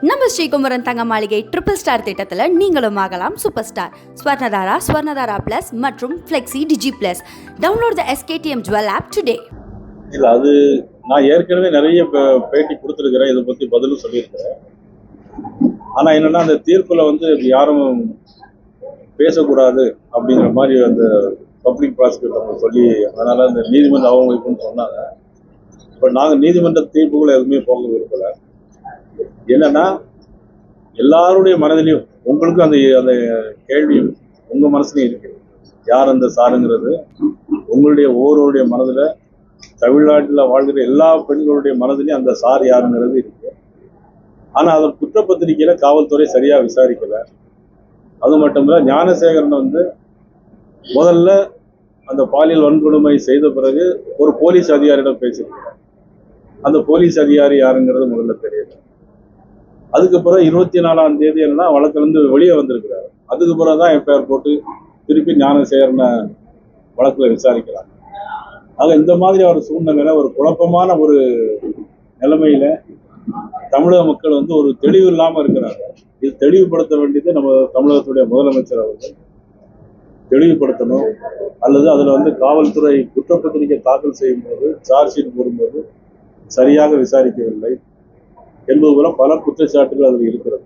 நம்ம ஸ்ரீகுமரன் தங்க மாளிகை ட்ரிபிள் ஸ்டார் திட்டத்தில் நீங்களும் ஆகலாம் சூப்பர் ஸ்டார். ஸ்வர்ணதாரா பிளஸ் மற்றும் flexi digi plus. Download the SKDM jewel app today. இல்லை, அது நான் ஏற்கனவே நிறைய பேட்டி கொடுத்துருக்கிறேன், இதை பற்றி பதிலும் சொல்லியிருக்கிறேன். ஆனால் என்னென்னா, அந்த தீர்ப்பில் வந்து யாரும் பேசக்கூடாது அப்படிங்கிற மாதிரி அந்த பப்ளிக் ப்ராசிக்யூட்டர் சொல்லி, அதனால் அந்த நீதிமன்ற அவமதிப்புன்னு சொன்னாங்க. இப்போ நாங்கள் நீதிமன்ற தீர்ப்புகளை எதுவுமே போக விரும்பலை. என்னன்னா, எல்லாருடைய மனதிலையும் உங்களுக்கும் அந்த அந்த கேள்வி உங்க மனசுலையும் இருக்கு, யார் அந்த சாருங்கிறது உங்களுடைய ஒவ்வொருடைய மனதில், தமிழ்நாட்டில் வாழ்கிற எல்லா பெண்களுடைய மனதிலையும் அந்த சார் யாருங்கிறது இருக்கு. ஆனா அதை குற்றப்பத்திரிகையில காவல்துறை சரியா விசாரிக்கல. அது மட்டும் இல்ல, ஞானசேகரன் வந்து முதல்ல அந்த பாலியல் வன்கொடுமை செய்த பிறகு ஒரு போலீஸ் அதிகாரியிடம் பேசியிருக்கிறார். அந்த போலீஸ் அதிகாரி யாருங்கிறது முதல்ல தெரியல. அதுக்கப்புறம் 24ஆம் தேதி என்ன வழக்கிலிருந்து வெளியே வந்திருக்கிறாரு. அதுக்கு பிறகுதான் எஃப்ஐஆர் போட்டு திருப்பி ஞானசேகரனை வழக்கில் விசாரிக்கிறாங்க. ஆக இந்த மாதிரி ஒரு சூழ்நிலையில, ஒரு குழப்பமான ஒரு நிலைமையில தமிழக மக்கள் வந்து ஒரு தெளிவு இல்லாம இருக்கிறாங்க. இது தெளிவுபடுத்த வேண்டியது நம்ம தமிழகத்துடைய முதலமைச்சர் அவர்கள் தெளிவுபடுத்தணும். அல்லது அதுல வந்து காவல்துறை குற்றப்பத்திரிகை தாக்கல் செய்யும் போது, சார்ஜ் ஷீட் போடும்போது சரியாக விசாரிக்கவில்லை என்பது போல பல குற்றச்சாட்டுகள் அதில் இருக்கிறது.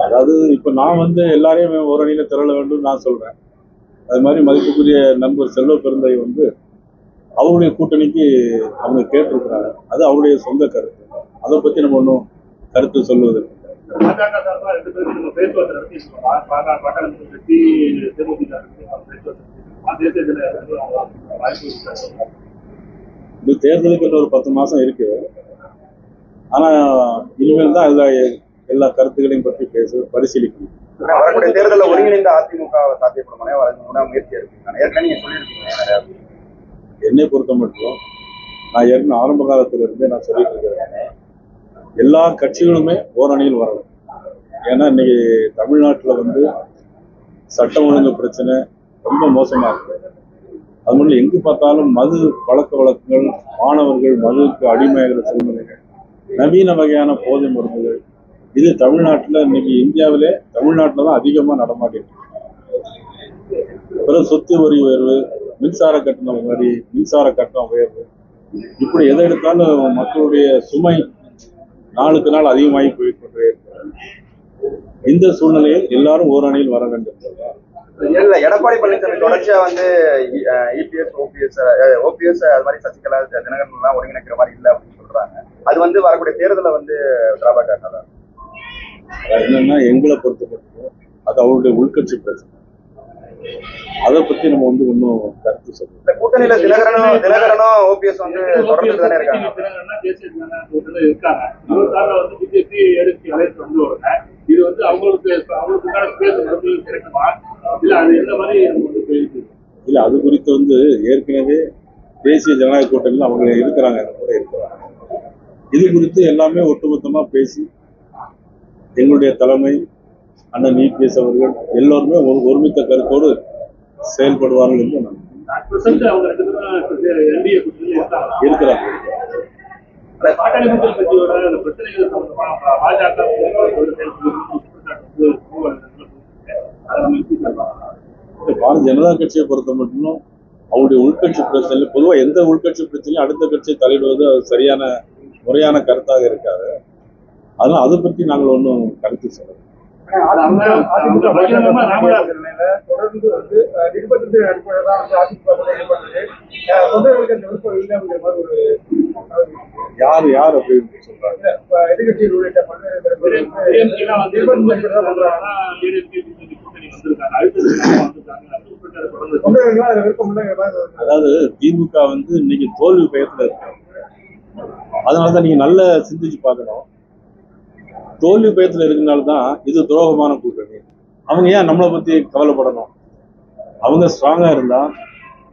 அதாவது இப்ப நான் வந்து எல்லாரையும் ஒரு அணியில திரள வேண்டும் நான் சொல்றேன். அது மாதிரி மதிப்புக்குரிய நண்பர் செல்வ பெருந்தை வந்து அவருடைய கூட்டணிக்கு அவங்க கேட்டிருக்கிறாங்க. அது அவருடைய சொந்த கருத்து. அதை பத்தி நம்ம ஒன்றும் கருத்து சொல்வது. இது தேர்தலுக்கு ஒரு 10 மாசம் இருக்கு. ஆனா இனிமேல் தான் எல்லா கருத்துக்களையும் பற்றி பரிசீலிக்கணும். வரக்கூடிய தேர்தலில் ஒருங்கிணைந்த அதிமுக சாத்தியப்படுமான முயற்சி இருக்கு. என்னை பொறுத்த மட்டும் நான் ஏற்கனவே ஆரம்ப காலத்துல இருந்தே நான் சொல்லிட்டு இருக்கிறேன், எல்லா கட்சிகளுமே ஓரணியில் வரணும். ஏன்னா இன்னைக்கு தமிழ்நாட்டில் வந்து சட்டம் ஒழுங்கு பிரச்சனை ரொம்ப மோசமா இருக்கு. அது மட்டும் எங்கு பார்த்தாலும் மது பழக்க வழக்கங்கள், மாணவர்கள் மதுவுக்கு அடிமையாகிற சூழ்நிலைகள், நவீன வகையான போதை மருந்துகள், இது தமிழ்நாட்டில் இன்னைக்கு இந்தியாவிலே தமிழ்நாட்டில் தான் அதிகமாக நடமாட்டிட்டு. பிறகு சொத்து வரி உயர்வு, மின்சார கட்டணம் வரி, மின்சார கட்டணம் உயர்வு, இப்படி எதை எடுத்தாலும் மக்களுடைய சுமை நாளுக்கு நாள் அதிகமாகி போய்கொண்டே இருக்கிறார். இந்த சூழ்நிலையில் எல்லாரும் ஓரணியில் வர வேண்டும். இல்ல, எடப்பாடி பழனிசாமி தொடர்ச்சியா வந்து இபிஎஸ் ஓபிஎஸ் அது மாதிரி சசிகலா தினகரன் எல்லாம் ஒருங்கிணைக்கிற மாதிரி இல்லை அப்படின்னு சொல்றாங்க. அது வந்து வரக்கூடிய தேர்தலை வந்து டிராபேக் ஆகாதா? என்னன்னா, எங்களை பொறுத்த மட்டும் அது அவருடைய உள்கட்சி பிரச்சனை. அதை பத்தி நம்ம வந்து இன்னும் கருத்து சொல்றோம். கூட்டணியில தினகரனும் ஓபிஎஸ் வந்து தொடர்ந்து தானே இருக்காங்க. இது வந்து அவங்களுக்கு இல்ல, அது குறித்து வந்து ஏற்கனவே தேசிய ஜனநாயக கூட்டணியில் அவங்க இருக்கிறாங்க, கூட இருக்கிறாங்க. இது குறித்து எல்லாமே ஒட்டுமொத்தமா பேசி எங்களுடைய தலைமை அண்ணன் இபிஎஸ் அவர்கள் எல்லோருமே ஒருமித்த கருத்தோடு செயல்படுவார்கள் என்று இருக்கிறாங்க. பாரதிய ஜனதா கட்சியை பொறுத்த மட்டும் அவருடைய உள்கட்சி பிரச்சனை, பொதுவாக எந்த உள்கட்சி பிரச்சனையும் அடுத்த கட்சியை தலையிடுவது அது சரியான முறையான கருத்தாக இருக்காது. அதனால அதை பற்றி நாங்கள் ஒன்றும் கருத்து சொல்லலாம். தொடர்ந்து வந்து நிர்பந்தத்தின் அடிப்படையில் தான் வந்து அதிமுக யார் அப்படின்னு சொல்றாங்க. எதிர்கட்சியில் உள்ளிட்ட அதாவது திமுக வந்து இன்னைக்கு தோல்வி பயத்துல இருக்காங்க. அதனாலதான் நீங்க நல்ல சிந்திச்சு பார்க்கணும். தோல்வி பயத்துல இருக்கிறதுனாலதான் இது துரோகமான கூட்டணி. அவங்க ஏன் நம்மளை பத்தி கவலைப்படணும்? அவங்க ஸ்ட்ராங்கா இருந்தா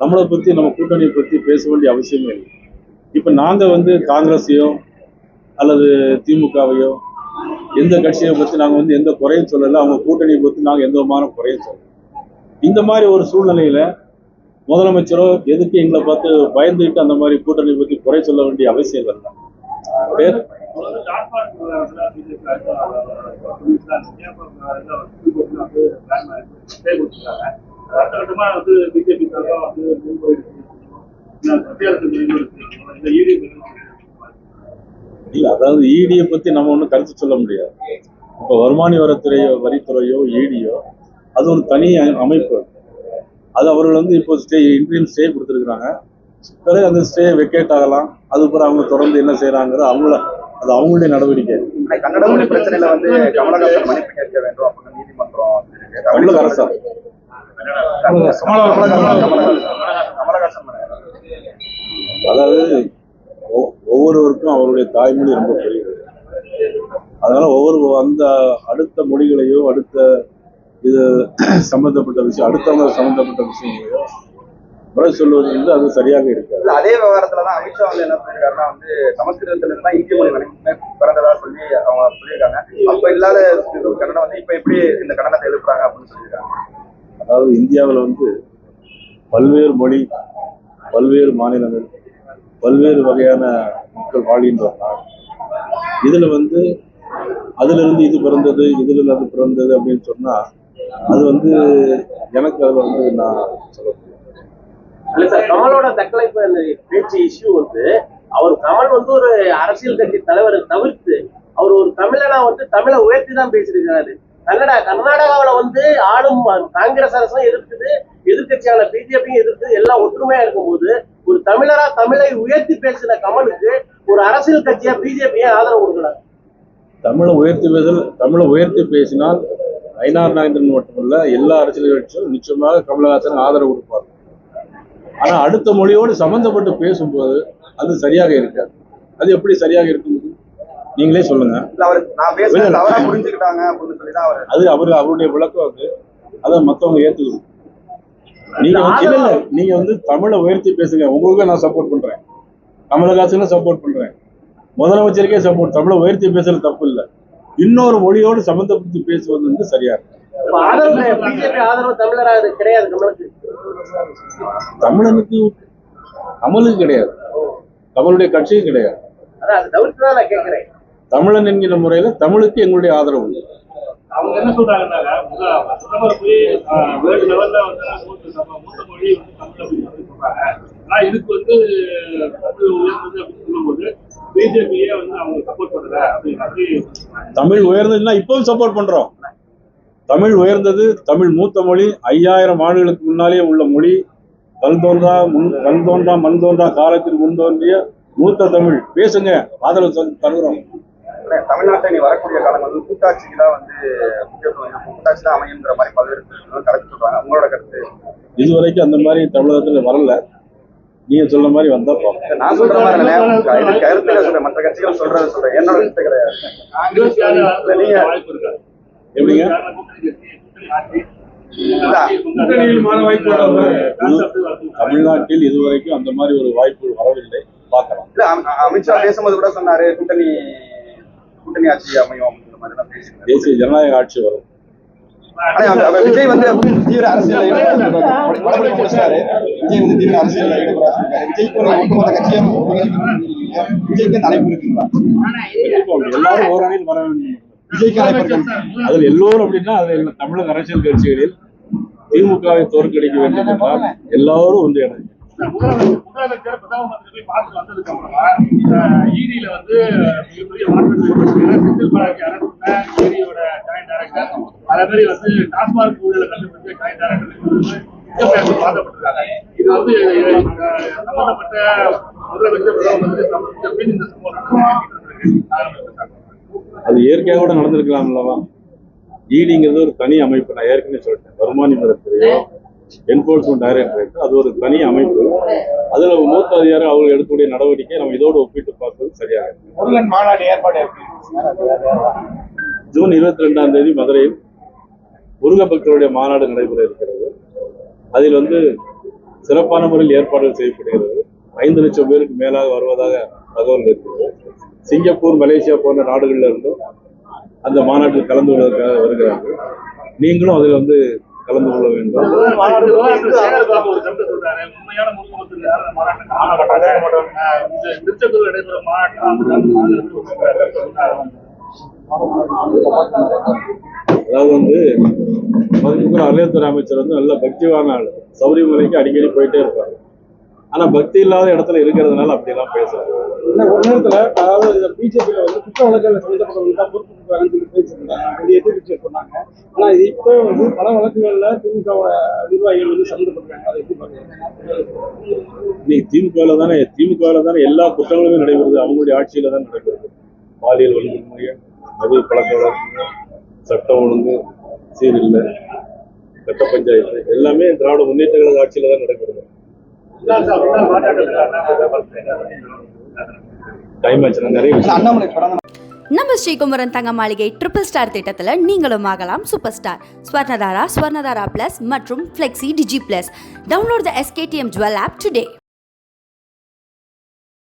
நம்மளை பத்தி, நம்ம கூட்டணியை பத்தி பேச வேண்டிய அவசியமே இல்லை. இப்ப நாங்க வந்து காங்கிரஸையோ அல்லது திமுகவையோ எந்த கட்சியை பற்றி நாங்கள் வந்து எந்த குறையும் சொல்லலை, அவங்க கூட்டணியை பற்றி நாங்கள் எந்த விதமான குறையும் சொல்லலை. இந்த மாதிரி ஒரு சூழ்நிலையில முதலமைச்சரோ எதுக்கு எங்களை பார்த்து பயந்துட்டு அந்த மாதிரி கூட்டணி பற்றி குறை சொல்ல வேண்டிய அவசியம் இல்லை. பேர் இல்ல, அதாவது ஈடியை பத்தி நம்ம ஒன்றும் கருத்து சொல்ல முடியாது. இப்போ வருமான வரித்துறையோ ஈடியோ அது ஒரு தனி அமைப்பு. அது அவர்கள் வந்து இப்போ இன்ட்ரீம் ஸ்டே கொடுத்துருக்குறாங்க. பிறகு அந்த ஸ்டே வெக்கேட் ஆகலாம். அதுக்கப்புறம் அவங்க தொடர்ந்து என்ன செய்யறாங்கிறது அது அவங்களுடைய நடவடிக்கை. கன்னட மொழி பிரச்சனையில வந்து கமலஹாசன் மன்னிப்பு கேட்க வேண்டும் அப்படின்னு நீதிமன்றம் கமலஹாசன் அதாவது ஒவ்வொருவருக்கும் அவருடைய தாய்மொழி ரொம்ப பெரியது. அதனால அந்த அடுத்த மொழிகளையோ அடுத்த இது சம்பந்தப்பட்ட விஷயம் அடுத்தவங்க சம்பந்தப்பட்ட விஷயங்களையோ குறை சொல்வது வந்து அது சரியாக இருக்காது. அதே விவகாரத்துலதான் அமித்ஷா வந்து என்ன சொல்லியிருக்காருன்னா வந்து சமஸ்கிருதத்துல இருந்தா இந்திய மொழி பிறந்ததா சொல்லி அவங்க சொல்லியிருக்காங்க. அப்ப இல்லாத கன்னடம் வந்து இப்ப எப்படி இந்த கன்னடத்தை எழுப்புறாங்க அப்படின்னு சொல்லியிருக்காங்க. அதாவது இந்தியாவில் வந்து பல்வேறு மொழி, பல்வேறு மாநிலங்கள், பல்வேறு வகையான மக்கள் வாழ்கின்ற நாடு. இதுல வந்து அதுல இருந்து இது பிறந்தது, இதுல இருந்து அது பிறந்தது அப்படின்னு சொன்னா அது வந்து எனக்கு அதுல வந்து நான் சொல்ல முடியும். இல்ல சார், கமலோட தக்கலைப்பு பேச்சு இஷ்யூ வந்து கமல் வந்து ஒரு அரசியல் கட்சி தலைவரை தவிர்த்து அவர் ஒரு தமிழனா வந்து தமிழை உயர்த்தி தான் பேசியிருக்கிறாரு. கர்நாடகாவில வந்து ஆளும் காங்கிரஸ் அரசும் எதிர்க்குது, எதிர்கட்சியான பிஜேபியும் எதிர்த்து எல்லாம் ஒற்றுமையா இருக்கும்போது ஒரு தமிழரா தமிழை உயர்த்தி பேசின கமலுக்கு ஒரு அரசியல் கட்சியா பிஜேபியை ஆதரவு கொடுக்கிறாங்க. தமிழை உயர்த்தி பேசினால் ஐநார் நாகேந்திரன் மட்டுமல்ல எல்லா அரசியல் கட்சியும் நிச்சயமாக கமலஹாசன் ஆதரவு கொடுப்பார். ஆனா அடுத்த மொழியோடு சம்பந்தப்பட்டு பேசும்போது அது சரியாக இருக்காது. அது எப்படி சரியாக இருக்க முடியும் நீங்களே சொல்லுங்க. அது அவருடைய விளக்கம். அதை மத்தவங்க ஏத்துக்கணும். நீங்க வந்து தமிழை உயர்த்தி பேசுங்க. உங்களுக்கு நான் சப்போர்ட் பண்றேன், கமலஹாசனும் சப்போர்ட் பண்றேன், முதலமைச்சருக்கே சப்போர்ட். தமிழை உயர்த்தி பேசுறது தப்பு இல்லை. இன்னொரு மொழியோடு சம்பந்தப்படுத்தி பேசுவது வந்து சரியா இருக்கு. தமிழனுக்கு கமலுக்கு கிடையாது, கமலுடைய கட்சியும் கிடையாது. தமிழன் என்கிற முறையில தமிழுக்கு எங்களுடைய ஆதரவு உண்டு. அவங்க என்ன சொல்றாங்கன்னா பிரதமர் போய் வேர்ல்டு லெவல்ல வந்து மூத்த மொழி வந்து தமிழ் அப்படின்னு சொல்றாங்க. ஆனா இதுக்கு வந்து தமிழ் உயர்ந்தது அப்படின்னு சொல்லும்போது பிஜேபியே வந்து அவங்க சப்போர்ட் பண்ற அப்படின்னு. தமிழ் உயர்ந்ததுன்னா இப்பவும் சப்போர்ட் பண்றோம். தமிழ் உயர்ந்தது, தமிழ் மூத்த மொழி, 5000 ஆண்டுகளுக்கு முன்னாலே உள்ள மொழி. கல் தோன்றா மண் தோன்றா காலத்தில் முன்தோன்றிய மூத்த தமிழ். பேசுங்க, ஆதரவு தருகிறோம். தமிழ்நாட்டை நீ வரக்கூடிய காலம் வந்து கூட்டாட்சிக்கு தான் வந்து கூட்டாட்சி தான் அமையுங்கிற மாதிரி பல்வேறு கருத்து சொல்றாங்க. உங்களோட கருத்து? இதுவரைக்கும் அந்த மாதிரி தமிழகத்துல வரல. நீங்க சொல்ற மாதிரி வந்தா நான் சொல்ற மாதிரி கருத்துல சொல்றேன், மற்ற கட்சிகள் சொல்றேன், என்னோட கருத்து கிடையாது. எப்படிங்க தமிழ்நாட்டில் இதுவரைக்கும் அந்த மாதிரி ஒரு வாய்ப்பு வரவில்லை. பார்க்கலாம். இல்ல அமித்ஷா பேசும்போது கூட சொன்னாரு கூட்டணி ஆட்சி அமையும் அப்படிங்கிற மாதிரி எல்லாம் பேசினாரு. தேசிய ஜனநாயக ஆட்சி வரும். விஜய் வந்து தீவிர அரசியல் விஜய் வந்து தீவிர அரசியல் விஜய்க்கு அழைப்பு இருக்குங்களா? எல்லாரும் ஓரணியில் வர வேண்டும். விஜய்க்கு அழைப்பு அதில் எல்லோரும் அப்படின்னா அது தமிழக அரசியல் கட்சிகளில் திமுகவை தோற்கடிக்க வேண்டும் என்றால் எல்லாரும் ஒன்று இணைந்து முதலமைச்சர் பிரதம மந்திரி போய் பார்த்து வந்ததுக்கு அப்புறமா ஈடியில வந்து மிகப்பெரிய மாற்றத்தை செந்தில் பாலாஜி அரசுல ஈடியோட ஜாயிண்ட் டைரக்டர் அதே மாதிரி வந்து டாஸ்மாக் ஊழலை கண்டுபிடிச்ச ஜாயிண்ட் டைரக்டர் பார்க்கப்பட்டிருக்காங்க. இது வந்து சம்பந்தப்பட்ட முதலமைச்சர் பிரதம மந்திரி சம்பந்தப்பட்ட இந்த சம்பவம் அது இயற்கையாக கூட நடந்திருக்கலாம் அல்லவா? ஈடிங்கிறது ஒரு தனி அமைப்பு. நான் ஏற்கனவே சொல்லிட்டேன், வருமான வரித்துறையோ என்போர்ஸ்மெண்ட் டைரக்டரேட் அது ஒரு தனி அமைப்பு. அதுல மூத்த அதிகாரி அவங்க எடுக்கக்கூடிய நடவடிக்கை நம்ம இதோடு ஒப்பிட்டு பார்ப்பது சரியாக. முருகன் மாநாடு ஏற்பாடு ஜூன் 22ஆம் தேதி மதுரையில் முருக பக்தருடைய மாநாடு நடைபெற இருக்கிறது. அதில் வந்து சிறப்பான முறையில் ஏற்பாடுகள் செய்யப்படுகிறது. 5 லட்சம் பேருக்கு மேலாக வருவதாக தகவல் இருக்கிறது. சிங்கப்பூர், மலேசியா போன்ற நாடுகளில் இருந்தும் அந்த மாநாட்டில் கலந்து கொள்வதற்காக வருகிறார்கள். நீங்களும் அதில் வந்து கலந்து கொள்ள வேண்டும். சேகர்பாபு ஒரு கருத்து சொல்றாரு, உண்மையான முழுக்கமத்தில் யாரும் மாநாட்டுக்கு ஆன மாட்டாங்க, இந்த திருச்செந்தூர் நடைபெற அதாவது வந்து மதிப்புக்குரிய அறநிலையத்துறை அமைச்சர் வந்து நல்ல பக்திவான ஆள். சபரிமலைக்கு அடிக்கடி போயிட்டே இருப்பாரு. ஆனா பக்தி இல்லாத இடத்துல இருக்கிறதுனால அப்படியெல்லாம் பேசுறாரு. ஒரு நேரத்துல அதாவது பிஜேபியில வந்து குற்ற வழக்குகள் சம்பந்தப்பட்டவங்க தான் பொறுப்பு கொடுக்குறாங்கன்னு சொல்லி பேசியிருந்தாங்க, எதிர்ப்பு சொன்னாங்க. ஆனா இப்போ வந்து பல வழக்குகள்ல திமுக நிர்வாகிகள் வந்து சம்மந்தப்பட்டிருக்காங்க. அதை எப்படி பாருங்க? இன்னைக்கு திமுகவில் தானே எல்லா குற்றங்களுமே நடைபெறுது. அவங்களுடைய ஆட்சியில தான் நடைபெறுது. பாலியல் வன்கொடுமை, மது பழக்க வழக்கு, சட்டம் ஒழுங்கு சீரில்லை, கட்ட பஞ்சாயத்து எல்லாமே திராவிட முன்னேற்ற கழக ஆட்சியில தான் நடைபெறுது. டைம் ஆச்சு, நிறைய விஷயம். நம்ம ஸ்ரீகுமரன் தங்க மாளிகை ட்ரிபிள் ஸ்டார் திட்டத்தில் நீங்களும் ஆகலாம் super star. Swarnadhara, Swarnadhara plus மற்றும் flexi digi plus. Download the SKTM Jewel app today.